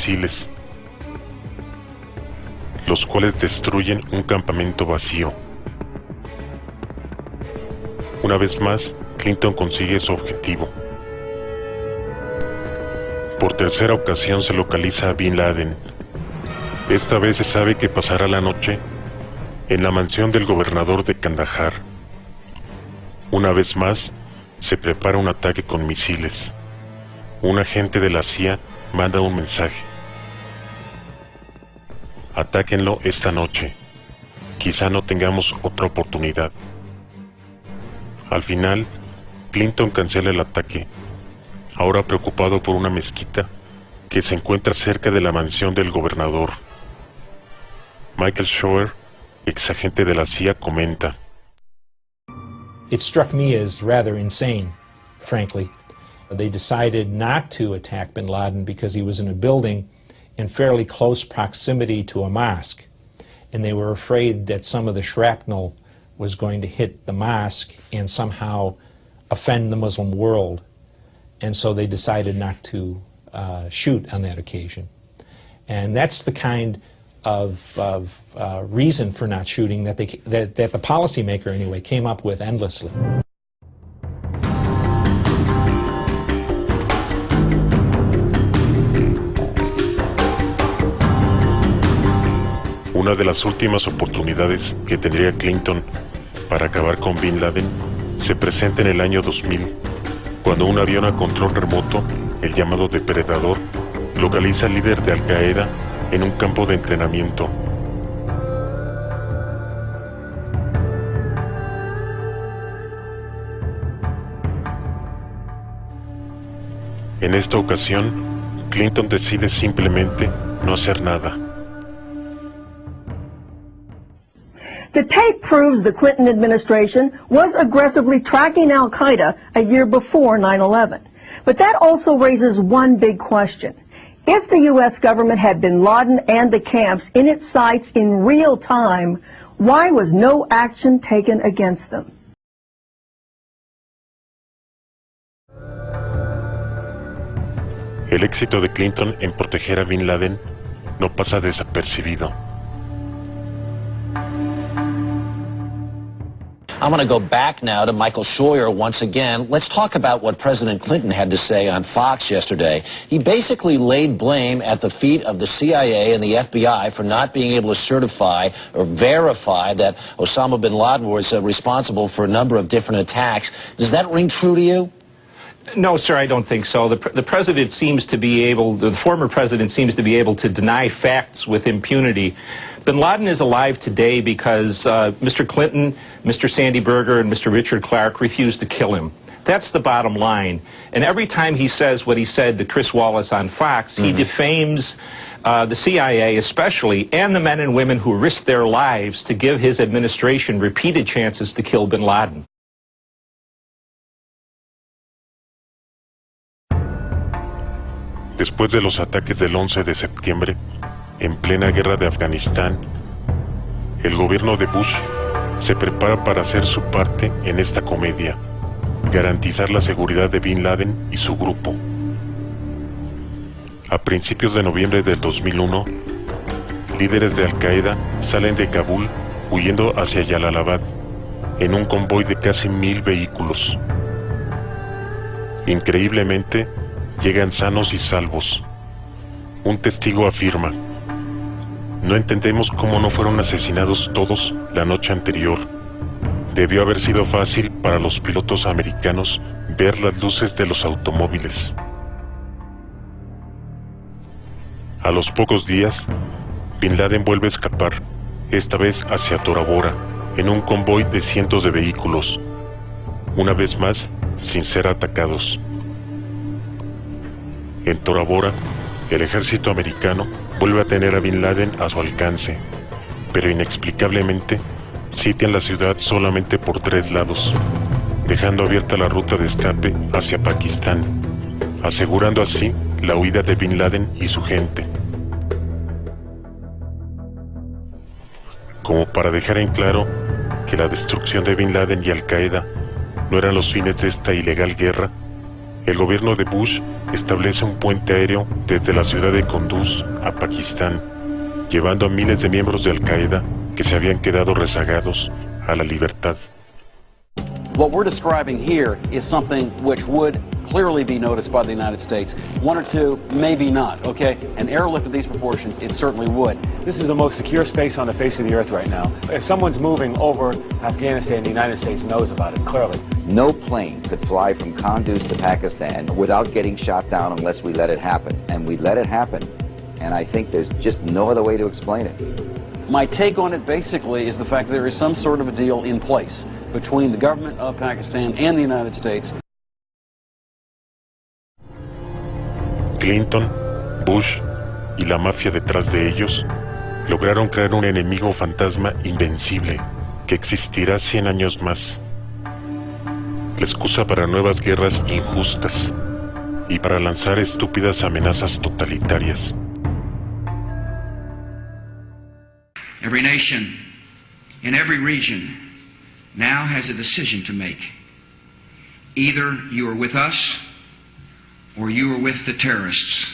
misiles, los cuales destruyen un campamento vacío. Una vez más, Clinton consigue su objetivo. Por tercera ocasión se localiza a Bin Laden. Esta vez se sabe que pasará la noche en la mansión del gobernador de Kandahar. Una vez más, se prepara un ataque con misiles. Un agente de la CIA manda un mensaje: atáquenlo esta noche. Quizá no tengamos otra oportunidad. Al final, Clinton cancela el ataque, ahora preocupado por una mezquita que se encuentra cerca de la mansión del gobernador. Michael Schroer, ex agente de la CIA, comenta: It struck me as rather insane, frankly. They decided not to attack bin Laden because he was in a building in fairly close proximity to a mosque, and they were afraid that some of the shrapnel was going to hit the mosque and somehow offend the Muslim world, and so they decided not to shoot on that occasion. And that's the kind of reason for not shooting that the policymaker anyway came up with endlessly. Una de las últimas oportunidades que tendría Clinton para acabar con Bin Laden se presenta en el año 2000, cuando un avión a control remoto, el llamado Depredador, localiza al líder de Al Qaeda en un campo de entrenamiento. En esta ocasión, Clinton decide simplemente no hacer nada. The tape proves the Clinton administration was aggressively tracking al-Qaeda a year before 9/11. But that also raises one big question. If the U.S. government had bin Laden and the camps in its sights in real time, why was no action taken against them? El éxito de Clinton en proteger a Bin Laden no pasa desapercibido. I'm going to go back now to Michael Schroer once again. Let's talk about what President Clinton had to say on Fox yesterday. He basically laid blame at the feet of the CIA and the FBI for not being able to certify or verify that Osama bin Laden was responsible for a number of different attacks. Does that ring true to you? No, sir, I don't think so. The president seems to be able, the former president seems to be able to deny facts with impunity. Bin Laden is alive today because Mr. Clinton, Mr. Sandy Berger, and Mr. Richard Clark refused to kill him. That's the bottom line. And every time he says what he said to Chris Wallace on Fox, he defames the CIA especially, and the men and women who risked their lives to give his administration repeated chances to kill Bin Laden. Después de los ataques del 11 de septiembre, en plena guerra de Afganistán, el gobierno de Bush se prepara para hacer su parte en esta comedia, garantizar la seguridad de Bin Laden y su grupo. A principios de noviembre del 2001, líderes de Al Qaeda salen de Kabul huyendo hacia Jalalabad en un convoy de casi 1000 vehículos. Increíblemente, llegan sanos y salvos. Un testigo afirma: no entendemos cómo no fueron asesinados todos la noche anterior. Debió haber sido fácil para los pilotos americanos ver las luces de los automóviles. A los pocos días, Bin Laden vuelve a escapar, esta vez hacia Tora Bora, en un convoy de cientos de vehículos, una vez más sin ser atacados. En Tora Bora, el ejército americano vuelve a tener a Bin Laden a su alcance, pero inexplicablemente sitian la ciudad solamente por 3 lados, dejando abierta la ruta de escape hacia Pakistán, asegurando así la huida de Bin Laden y su gente. Como para dejar en claro que la destrucción de Bin Laden y Al Qaeda no eran los fines de esta ilegal guerra, El gobierno de Bush establece un puente aéreo desde la ciudad de Kunduz a Pakistán, llevando a miles de miembros de Al-Qaeda que se habían quedado rezagados a la libertad. What we're describing here is something which would clearly be noticed by the United States. One or two, maybe not, okay? An airlift of these proportions, it certainly would. This is the most secure space on the face of the earth right now. If someone's moving over Afghanistan, the United States knows about it, clearly. No plane could fly from Kunduz to Pakistan without getting shot down unless we let it happen. And we let it happen. And I think there's just no other way to explain it. My take on it basically is the fact that there is some sort of a deal in place between the government of Pakistan and the United States. Clinton, Bush y la mafia detrás de ellos lograron crear un enemigo fantasma invencible que existirá 100 años más. La excusa para nuevas guerras injustas y para lanzar estúpidas amenazas totalitarias. Every nation in every region now has a decision to make. Either you are with us or you are with the terrorists.